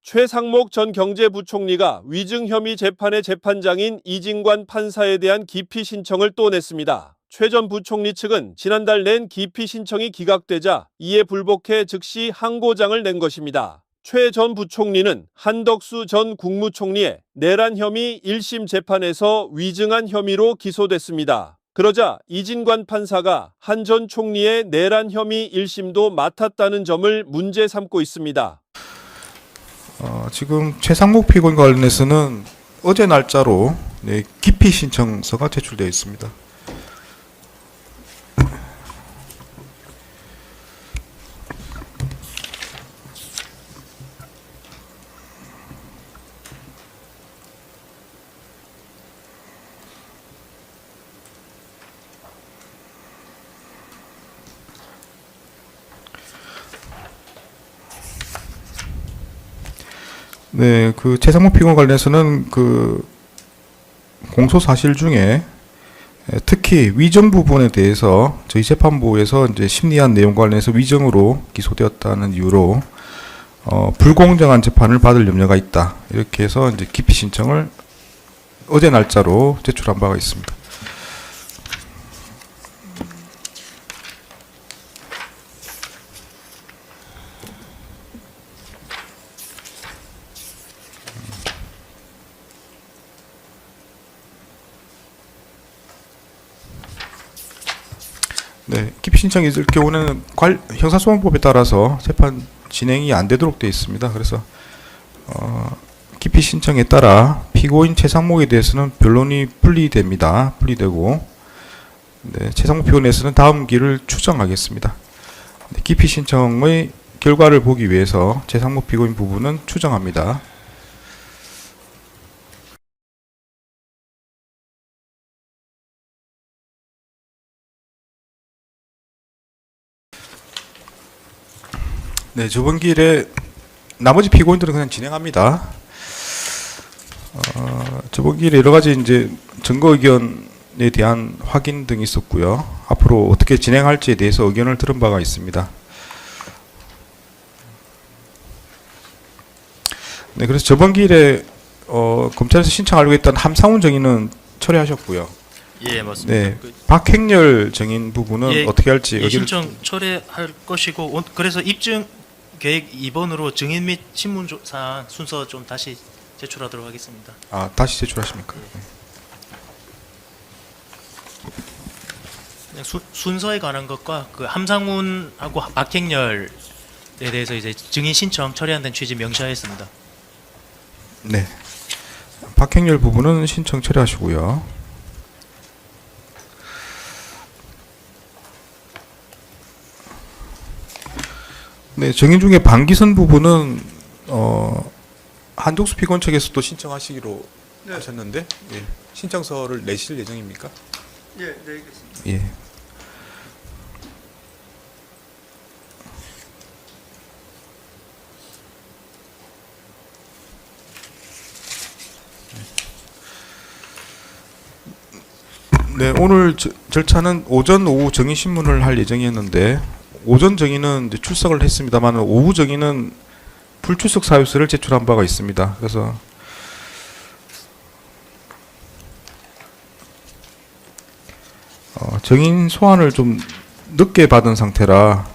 최상목 전 경제부총리가 위증 혐의 재판의 재판장인 이진관 판사에 대한 기피 신청을 또 냈습니다. 최 전 부총리 측은 지난달 낸 기피 신청이 기각되자 이에 불복해 즉시 항고장을 낸 것입니다. 최 전 부총리는 한덕수 전 국무총리의 내란 혐의 1심 재판에서 위증한 혐의로 기소됐습니다. 그러자 이진관 판사가 한 전 총리의 내란 혐의 1심도 맡았다는 점을 문제 삼고 있습니다. 지금 최상목 피고인 관련해서는 어제 날짜로 기피 신청서가 제출되어 있습니다. 네, 그 최상목 피고인 관련해서는 그 공소 사실 중에 특히 위정 부분에 대해서 저희 재판부에서 이제 심리한 내용 관련해서 위정으로 기소되었다는 이유로 불공정한 재판을 받을 염려가 있다. 이렇게 해서 이제 기피 신청을 어제 날짜로 제출한 바가 있습니다. 네, 기피 신청이 있을 경우는 형사소송법에 따라서 재판 진행이 안 되도록 되어 있습니다. 그래서 기피 신청에 따라 피고인 최상목에 대해서는 변론이 분리되고, 네, 최상목 피고인에 대해서는 다음 기를 추정하겠습니다. 네, 기피 신청의 결과를 보기 위해서 최상목 피고인 부분은 추정합니다. 네, 저번 기일에 나머지 피고인들은 그냥 진행합니다. 저번 기일에 여러 가지 이제 증거 의견에 대한 확인 등이 있었고요. 앞으로 어떻게 진행할지에 대해서 의견을 들은 바가 있습니다. 네, 그래서 저번 기일에 검찰에서 신청하려고 했던 함상훈 증인은 철회하셨고요. 예, 맞습니다. 네, 박행렬 증인 부분은 예, 어떻게 할지 의견을 신청 철회할 것이고, 그래서 입증 계획 2번으로 증인 및 신문 사안 순서 좀 다시 제출하도록 하겠습니다. 다시 제출하십니까? 순서에 관한 것과 그 함상훈하고 박행렬에 대해서 이제 증인 신청 철회한다는 취지 명시하였습니다. 네, 박행렬 부분은 신청 철회하시고요. 네, 증인 중에 방기선 부분은 한독수 피고인 측에서 또 신청하시기로 하셨는데, 예, 신청서를 내실 예정입니까? 예, 네, 알겠습니다. 예. 네, 오늘 절차는 오전, 오후 증인 신문을 할 예정이었는데, 오전 증인은 이제 출석을 했습니다만 오후 증인은 불출석 사유서를 제출한 바가 있습니다. 그래서 증인 소환을 좀 늦게 받은 상태라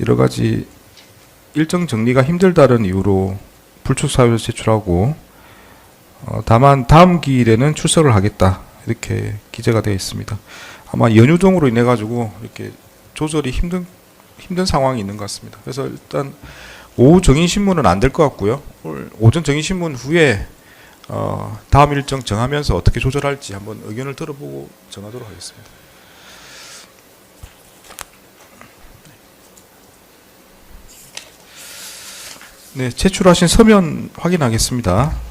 여러 가지 일정 정리가 힘들다는 이유로 불출석 사유서 제출하고, 다만 다음 기일에는 출석을 하겠다 이렇게 기재가 되어 있습니다. 아마 연휴 등으로 인해 가지고 이렇게 조절이 힘든 상황이 있는 것 같습니다. 그래서 일단 오후 정인 신문은 안 될 것 같고요. 오늘 오전 정인 신문 후에 다음 일정 정하면서 어떻게 조절할지 한번 의견을 들어보고 정하도록 하겠습니다. 네, 제출하신 서면 확인하겠습니다.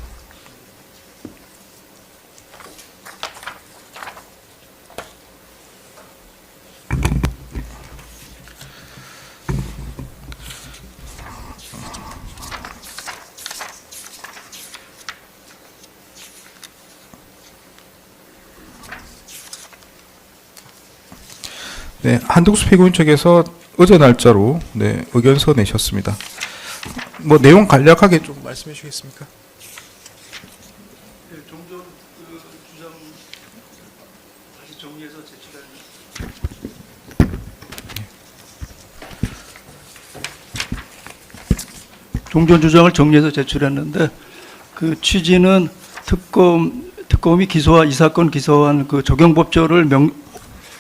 네, 한독수 피고인 측에서 어제 날짜로 네, 의견서 내셨습니다. 뭐 내용 간략하게 좀 말씀해 주시겠습니까? 종전 주장 다시 정리해서 제출한 종전 주장을 정리해서 제출했는데 그 취지는 특검이 기소한 이 사건 기소한 그 적용법조를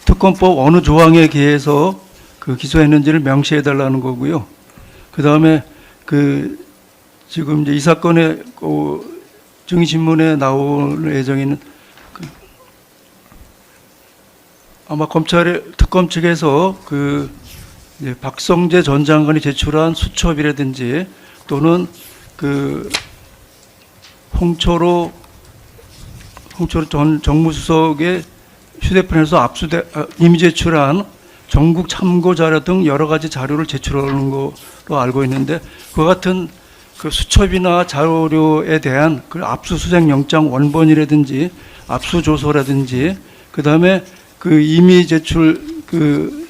특검법 어느 조항에 기해서 그 기소했는지를 명시해 달라는 거고요. 그 다음에 그 지금 이제 이 사건의 증인신문에 나올 예정인 아마 특검 측에서 그 이제 박성재 전 장관이 제출한 수첩이라든지 또는 그 홍철호 전 정무수석의 휴대폰에서 이미 제출한 전국 참고 자료 등 여러 가지 자료를 제출하는 걸로 알고 있는데 그 같은 그 수첩이나 자료에 대한 그 압수수색 영장 원본이라든지 압수조서라든지 그 다음에 그 이미 제출 그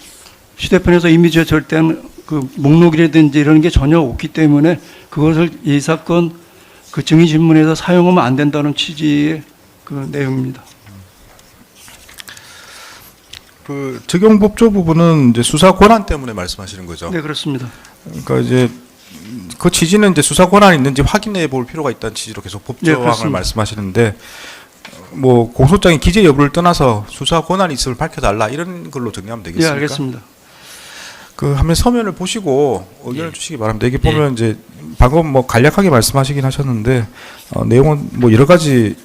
휴대폰에서 이미 제출된 그 목록이라든지 이런 게 전혀 없기 때문에 그것을 이 사건 그 증인신문에서 사용하면 안 된다는 취지의 그 내용입니다. 그 적용법조 부분은 이제 수사 권한 때문에 말씀하시는 거죠? 네, 그렇습니다. 그러니까 이제 그 취지는 이제 수사 권한이 있는지 확인해 볼 필요가 있다는 취지로 계속 법조항을 그렇습니다. 말씀하시는데 뭐 공소장의 기재 여부를 떠나서 수사 권한이 있음을 밝혀달라 이런 걸로 정리하면 네, 되겠습니까? 알겠습니다. 그 한번 서면을 보시고 의견을 예. 주시기 바랍니다. 이게 보면 이제 방금 뭐 간략하게 말씀하시긴 하셨는데 내용은 뭐 여러 가지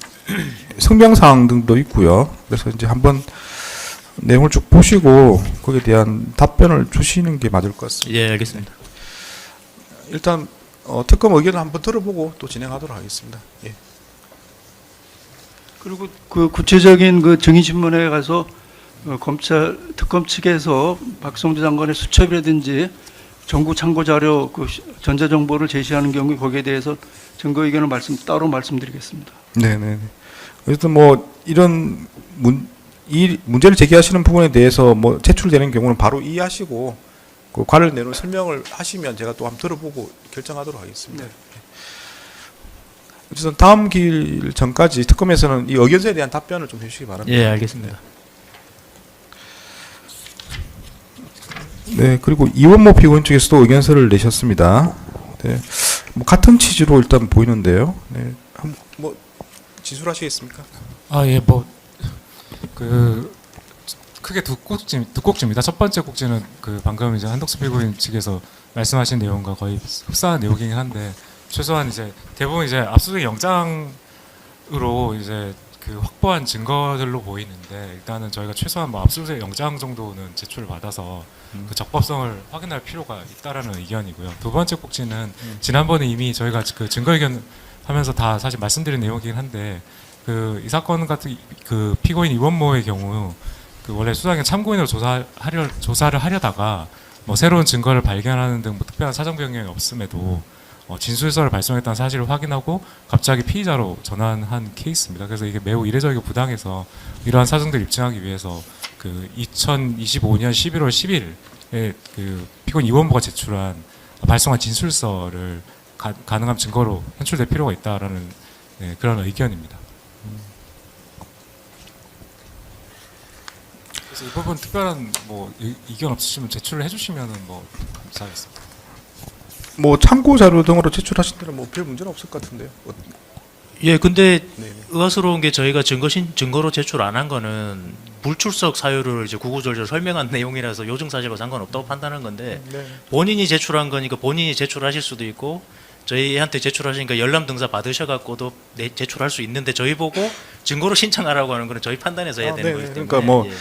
성명사항 등도 있고요. 그래서 이제 한번 내용을 쭉 보시고 거기에 대한 답변을 주시는 게 맞을 것 같습니다. 예, 알겠습니다. 일단 특검 의견을 한번 들어보고 또 진행하도록 하겠습니다. 예. 그리고 그 구체적인 그 증인신문에 가서 검찰 특검 측에서 박성주 장관의 수첩이라든지 정부 참고 자료 그 전자정보를 제시하는 경우에 거기에 대해서 증거 의견을 따로 말씀드리겠습니다. 네네. 어쨌든 뭐 이런 이 문제를 제기하시는 부분에 대해서 뭐 제출되는 경우는 바로 이해하시고 그 관련 내용 설명을 하시면 제가 또 한번 들어보고 결정하도록 하겠습니다. 네. 어쨌든 다음 길 전까지 특검에서는 이 의견서에 대한 답변을 좀 해주시기 바랍니다. 예, 알겠습니다. 네, 그리고 이원모 피고인 측에서도 의견서를 내셨습니다. 네, 뭐 같은 취지로 일단 보이는데요. 네, 뭐 진술하시겠습니까? 예, 크게 두 꼭지입니다. 첫 번째 꼭지는 그 방금 이제 한덕수 피고인 측에서 말씀하신 내용과 거의 흡사한 내용이긴 한데 최소한 이제 대부분 이제 압수수색 영장으로 이제 그 확보한 증거들로 보이는데 일단은 저희가 최소한 뭐 압수수색 영장 정도는 제출을 받아서 그 적법성을 확인할 필요가 있다라는 의견이고요. 두 번째 꼭지는 지난번에 이미 저희가 그 증거 의견 하면서 다 사실 말씀드린 내용이긴 한데 그 이 사건 같은 그 피고인 이원모의 경우 그 원래 수사기관 참고인으로 조사를 하려다가 뭐 새로운 증거를 발견하는 등 뭐 특별한 사정 변경이 없음에도 진술서를 발송했다는 사실을 확인하고 갑자기 피의자로 전환한 케이스입니다. 그래서 이게 매우 이례적이고 부당해서 이러한 사정들을 입증하기 위해서 그 2025년 11월 10일에 그 피고인 이원모가 발송한 진술서를 가능한 증거로 현출될 필요가 있다라는 그런 의견입니다. 그래서 이 부분 특별한 뭐 의견 없으시면 제출을 해주시면은 뭐 감사하겠습니다. 뭐 참고 자료 등으로 제출하신 데는 뭐 별 문제는 없을 것 같은데요. 예, 근데 네. 의아스러운 게 저희가 증거로 제출 안 한 거는 불출석 사유를 이제 구구절절 설명한 내용이라서 요증 사실과 상관없다고 판단한 건데 네. 본인이 제출한 거니까 본인이 제출하실 수도 있고 저희한테 제출하시니까 열람 등사 받으셔갖고도 제출할 수 있는데 저희 보고 증거로 신청하라고 하는 거는 저희 판단해서 해야 되는 네. 거기 때문에 그러니까 뭐 예.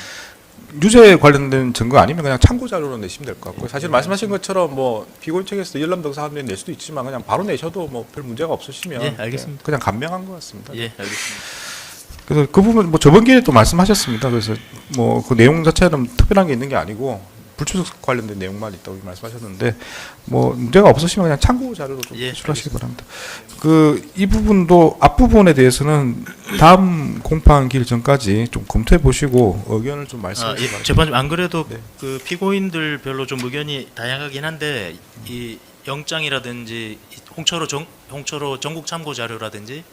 유죄에 관련된 증거 아니면 그냥 참고 자료로 내시면 될 것 같고요. 사실 말씀하신 것처럼 뭐 피고인 측에서 열람 등사 하면 낼 수도 있지만 그냥 바로 내셔도 뭐 별 문제가 없으시면 예, 알겠습니다. 그냥 간명한 것 같습니다. 예, 알겠습니다. 그래서 그 부분 뭐 저번 기회에 또 말씀하셨습니다. 그래서 뭐 그 내용 자체는 특별한 게 있는 게 아니고 불출석 관련된 내용만 있다고 말씀하셨는데 뭐 문제가 없으시면 그냥 참고 자료로 좀 예, 제출하시기 바랍니다. 그 이 부분도 앞부분에 대해서는 다음 공판 길 전까지 좀 검토해 보시고 의견을 좀 말씀해 주시기 바랍니다. 재판장 안 그래도 네. 그 피고인들 별로 좀 의견이 다양하긴 한데 이 영장이라든지 홍철호 전국 참고 자료라든지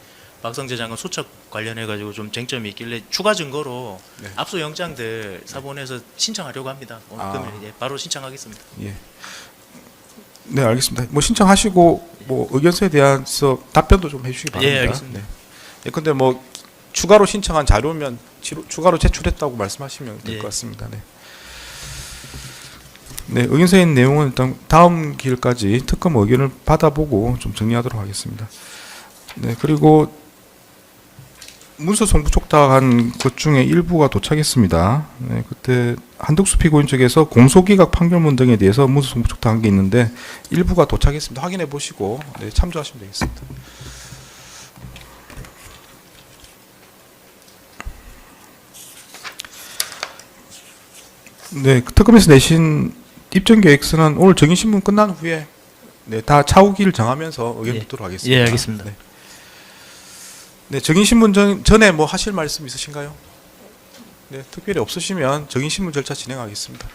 박성재 장관 수첩 관련해 가지고 좀 쟁점이 있길래 추가 증거로 네. 압수 영장들 사본에서 신청하려고 합니다. 오늘 아. 금요일 예, 바로 신청하겠습니다. 예. 네, 알겠습니다. 뭐 신청하시고 뭐 의견서에 대해서 답변도 좀 해주시기 바랍니다. 예, 알겠습니다. 네. 예컨대 뭐 추가로 신청한 자료면 추가로 제출했다고 말씀하시면 될 것 예. 같습니다. 네. 네, 의견서에 있는 내용은 일단 다음 기일까지 특검 의견을 받아보고 좀 정리하도록 하겠습니다. 네, 그리고 문서 송부 촉탁한 것 중에 일부가 도착했습니다. 네, 그때 한덕수 피고인 측에서 공소기각 판결문 등에 대해서 문서 송부 촉탁한 게 있는데 일부가 도착했습니다. 확인해 보시고 네, 참조하시면 되겠습니다. 네, 특검에서 내신 입증 계획서는 오늘 정인신문 끝난 후에 네, 다 차후기를 정하면서 의견 예. 듣도록 하겠습니다. 예, 알겠습니다. 네, 네 정인신문 전에 뭐 하실 말씀 있으신가요? 네, 특별히 없으시면 정인신문 절차 진행하겠습니다.